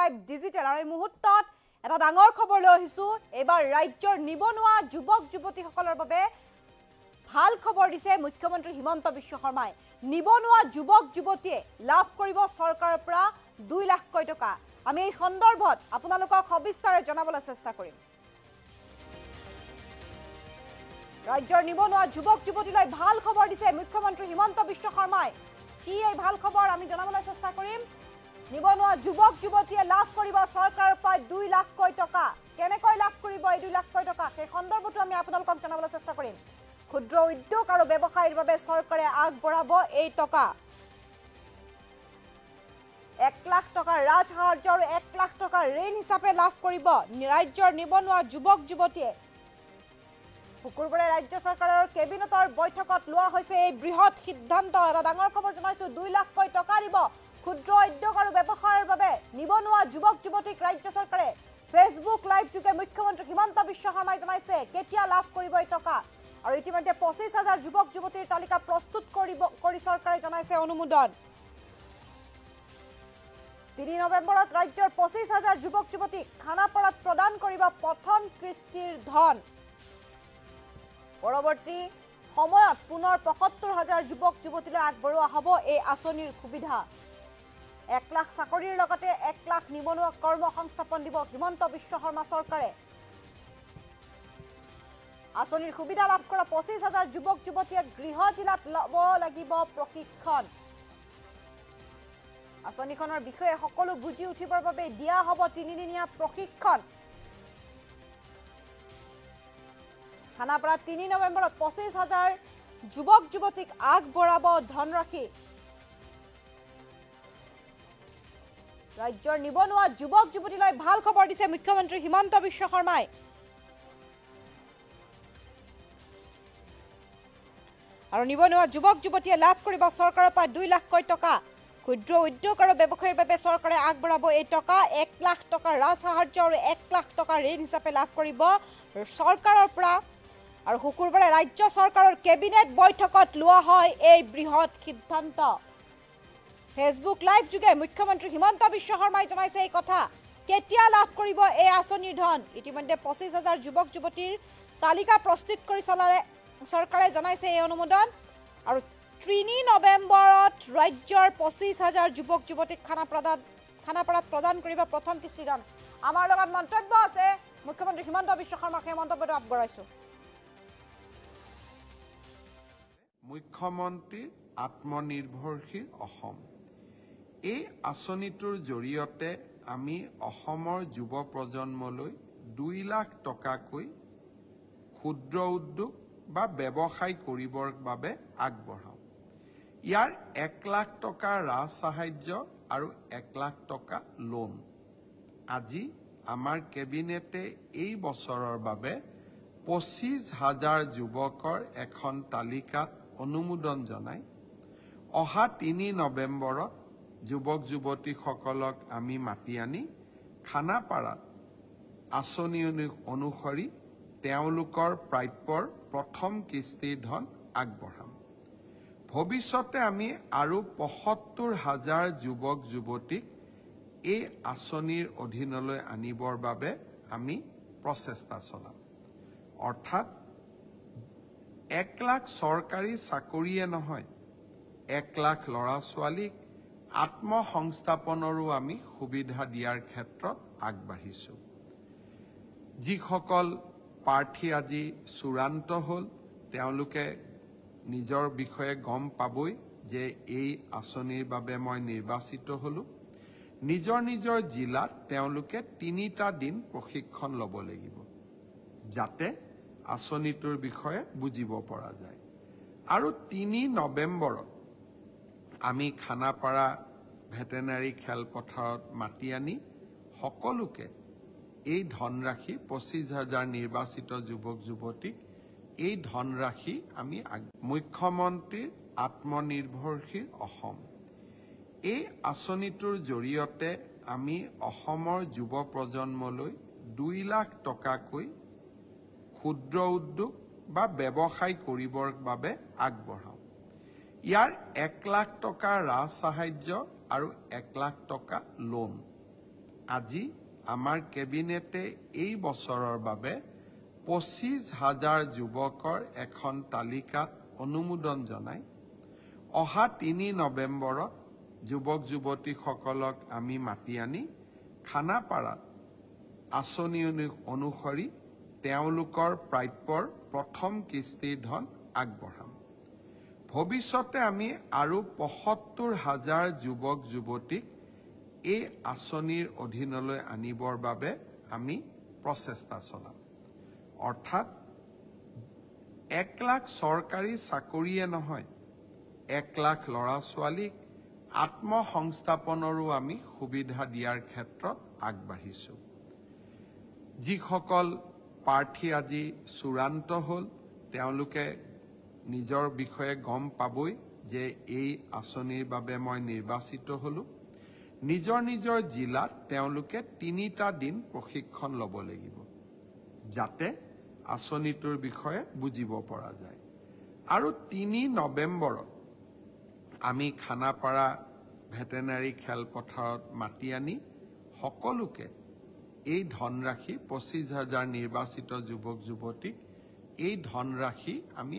Live digital আৰু এই মুহূৰ্তত এটা ডাঙৰ খবৰ লৈ আহিছো এবাৰ ৰাজ্যৰ নিবনুৱা যুৱক যুৱতীসকলৰ বাবে ভাল খবৰ দিছে মুখ্যমন্ত্ৰী হিমন্ত বিশ্ব শৰ্মাই নিবনুৱা যুৱক যুৱতীয়ে লাভ কৰিব চৰকাৰৰ পৰা 2 লাখ টকা আমি এই সন্দৰ্ভত আপোনালোকক সবিস্তাৰে জনাবলৈ চেষ্টা কৰিম ৰাজ্যৰ নিবনুৱা যুৱক যুৱতীলৈ ভাল খবৰ দিছে মুখ্যমন্ত্ৰী হিমন্ত বিশ্ব শৰ্মাই কি এই ভাল খবৰ আমি জনাবলৈ চেষ্টা কৰিম নিবনুৱা যুৱক যুৱতীয়ে লাভ কৰিব চৰকাৰৰ পৰা 2 লাখ টকা কেনেকৈ লাভ কৰিব এই 2 লাখ টকা সেই সন্দৰ্ভটো আমি আপোনালোকক জনাবলৈ চেষ্টা কৰিম ক্ষুদ্ৰ উদ্যোগ আৰু ব্যৱসায়ৰ বাবে চৰকাৰে আগবঢ়াব এই টকা 1 লাখ টকা ৰাজসাহাৰ্য আৰু 1 লাখ টকা ঋণ হিচাপে লাভ কৰিব ৰাজ্যৰ নিবনুৱা যুৱক যুৱতীয়ে শুকুৰবাৰে ৰাজ্য চৰকাৰৰ কেবিনেটৰ বৈঠকত লোৱা হৈছে এই বৃহৎ সিদ্ধান্ত এটা ডাঙৰ খবৰ জনাইছো 2 লাখ টকা দিব ক্ষুদ্ৰ উদ্যোগ আৰু ব্যৱসায়ৰ বাবে নিবনুৱা যুৱক যুৱতীক ৰাজ্য চৰকাৰে ফেচবুক লাইভ যোগে মুখ্যমন্ত্ৰী হিমন্ত বিশ্ব শৰ্মাই জনাইছে কেতিয়া লাভ কৰিব এই টকা আৰু ইতিমধ্যে 25000 যুৱক যুৱতীৰ তালিকা প্ৰস্তুত কৰি চৰকাৰে জনাইছে অনুমোদন 3 নৱেম্বৰত ৰাজ্যৰ 25000 যুৱক যুৱতীক খানাপাৰাত প্ৰদান কৰিব প্ৰথম কিস্তিৰ ধন পৰৱৰ্তী সময়ত পুনৰ 75000 যুৱক যুৱতীলৈ আগবঢ়োৱা হ'ব এই আঁচনিৰ সুবিধা 1 লাখ চাকৰিৰ লগতে 1 লাখ নিবনুৱা কৰ্মসংস্থাপন দিব হিমন্ত বিশ্ব শৰ্মা চৰকাৰে আঁচনিৰ সুবিধা লাভ কৰা 25000 যুৱক যুৱতীয়ে গৃহ জিলাত ল'ব লাগিব প্ৰশিক্ষণ আঁচনিখনৰ বিষয়ে সকলো বুজি উঠিবৰ বাবে দিয়া হ'ব 3 দিনীয়া প্ৰশিক্ষণ খানাপাৰাত 3 নৱেম্বৰত 25000 যুৱক যুৱতীক আগবঢ়াব ধনৰাশি ৰাজ্যৰ নিবনুৱা যুৱক যুৱতীলৈ ভাল খবৰ দিছে মুখ্যমন্ত্ৰী হিমন্ত বিশ্ব শৰ্মাই আৰু নিবনুৱা যুৱক যুৱতীয়ে লাভ কৰিব চৰকাৰৰ পৰা 2 লাখ টকা ক্ষুদ্ৰ উদ্যোগ আৰু ব্যৱসায়ৰ বাবে চৰকাৰে আগবঢ়াব এই টকা 1 লাখ টকা ৰাজসাহাৰ্য আৰু 1 লাখ টকা ঋণ হিচাপে লাভ কৰিব চৰকাৰৰ পৰা আৰু শুকুৰবাৰে ৰাজ্য চৰকাৰৰ কেবিনেট বৈঠকত লোৱা হয় এই বৃহৎ সিদ্ধান্ত ফেচবুক লাইভ যোগে মুখ্যমন্ত্ৰী হিমন্ত বিশ্ব শৰ্মাই জনাইছে এই কথা কেতিয়া লাভ কৰিব এই আঁচনিৰ ধন ইতিমধ্যে 25000 যুৱক যুৱতীৰ তালিকা প্ৰস্তুত কৰি চলালে চৰকাৰে জনাইছে এই অনুমোদন আৰু 3 নৱেম্বৰত ৰাজ্যৰ 25000 যুৱক যুৱতীক খানাপাৰাত প্ৰদান কৰিব প্ৰথম কিস্তিৰ ধন আমাৰ লগত মন্তব্য আছে মুখ্যমন্ত্ৰী হিমন্ত বিশ্ব শৰ্মাৰ সেই মন্তব্যটো আগবঢ়াইছো মুখ্যমন্ত্ৰী আত্মনিৰ্ভৰশীল অসম এই আঁচনিটোৰ জৰিয়তে আমি অসমৰ যুৱ প্ৰজন্মলৈ 2 লাখ টকাকৈ ক্ষুদ্ৰ উদ্যোগ বা ব্যৱসায় কৰিবৰ বাবে আগবঢ়াওঁ ইয়াৰ 1 লাখ টকা ৰাজসাহাৰ্য আৰু 1 লাখ টকা লোন আজি আমাৰ কেবিনেটে এই বছৰৰ বাবে 25000 যুৱকৰ এখন তালিকাত অনুমোদন জনাই অহা 3 নৱেম্বৰত যুৱক যুৱতীসকলক আমি মাতি আনি খানাপাৰাত আঁচনি অনুসৰি তেওঁলোকৰ প্ৰাপ্যৰ প্ৰথম কিস্তিৰ ধন আগবঢ়াম ভৱিষ্যতে আমি আৰু 75000 যুৱক যুৱতীক এই আঁচনিৰ অধীনলৈ আনিবৰ বাবে আমি প্ৰচেষ্টা চলাম অৰ্থাৎ 1 লাখ চৰকাৰী চাকৰিয়ে নহয় 1 লাখ ল'ৰা ছোৱালীক আত্মসংস্থাপনৰো আমি সুবিধা দিয়াৰ ক্ষেত্ৰত আগবাঢ়িছো যিসকল প্ৰাৰ্থী আজি চূড়ান্ত হ'ল তেওঁলোকে নিজৰ বিষয়ে গম পাবই যে এই আঁচনিৰ বাবে মই নিৰ্বাচিত হলো নিজৰ নিজৰ জিলাত তেওঁলোকে 3টা দিন প্ৰশিক্ষণ ল'ব লাগিব যাতে আঁচনিটোৰ বিষয়ে বুজিব পৰা যায় আৰু 3 নৱেম্বৰত আমি খানাপাৰা ভেটেনাৰী খেলপথাৰত মাতি আনি সকলোকে এই ধনৰাশি 25000 নিৰ্বাচিত যুৱক যুৱতীক এই ধনৰাশি আমি মুখ্যমন্ত্ৰীৰ আত্মনিৰ্ভৰশীল অসম এই আঁচনিটোৰ জৰিয়তে আমি অসমৰ যুৱ প্ৰজন্মলৈ 2 লাখ টকাকৈ ক্ষুদ্ৰ উদ্যোগ বা ব্যৱসায় কৰিবৰ বাবে আগবঢ়াওঁ ইয়াৰ 1 লাখ টকা ৰাজসাহাৰ্য আৰু 1 লাখ টকা লোন আজি আমাৰ কেবিনেটে এই বছৰৰ বাবে 25,000 যুৱকৰ এখন তালিকাত অনুমোদন জনায় অহা 3 নৱেম্বৰত যুৱক যুৱতীসকলক আমি মাতি আনি খানাপাৰাত আঁচনি অনুসৰি তেওঁলোকৰ প্ৰাপ্যৰ প্ৰথম কিস্তিৰ ধন আগবঢ়াম। ভৱিষ্যতে আমি আৰু ৭৫,000 যুৱক যুৱতীক এই আঁচনিৰ অধীনলৈ আনিবৰ বাবে আমি প্ৰচেষ্টা চলাম। অৰ্থাৎ 1 লাখ চৰকাৰী চাকৰিয়ে নহয়, 1 লাখ ল'ৰা ছোৱালীক আত্মসংস্থাপনৰো আমি সুবিধা দিয়াৰ ক্ষেত্ৰত আগবাঢ়িছো। যিসকল প্ৰাৰ্থী আজি চূড়ান্ত হ'ল তেওঁলোকে নিজৰ বিষয়ে গম পাবই যে এই আঁচনিৰ বাবে মই নিৰ্বাচিত হ'লো। নিজৰ নিজৰ জিলাত তেওঁলোকে 3টা দিন প্ৰশিক্ষণ ল'ব লাগিব যাতে আঁচনিটোৰ বিষয়ে বুজিব পৰা যায়। আৰু 3 নৱেম্বৰত আমি খানাপাৰা ভেটেনাৰী খেলপথাৰত মাতি আনি সকলোকে এই ধনৰাশি 25,000 নিৰ্বাচিত যুৱক যুৱতীক এই ধনৰাশি আমি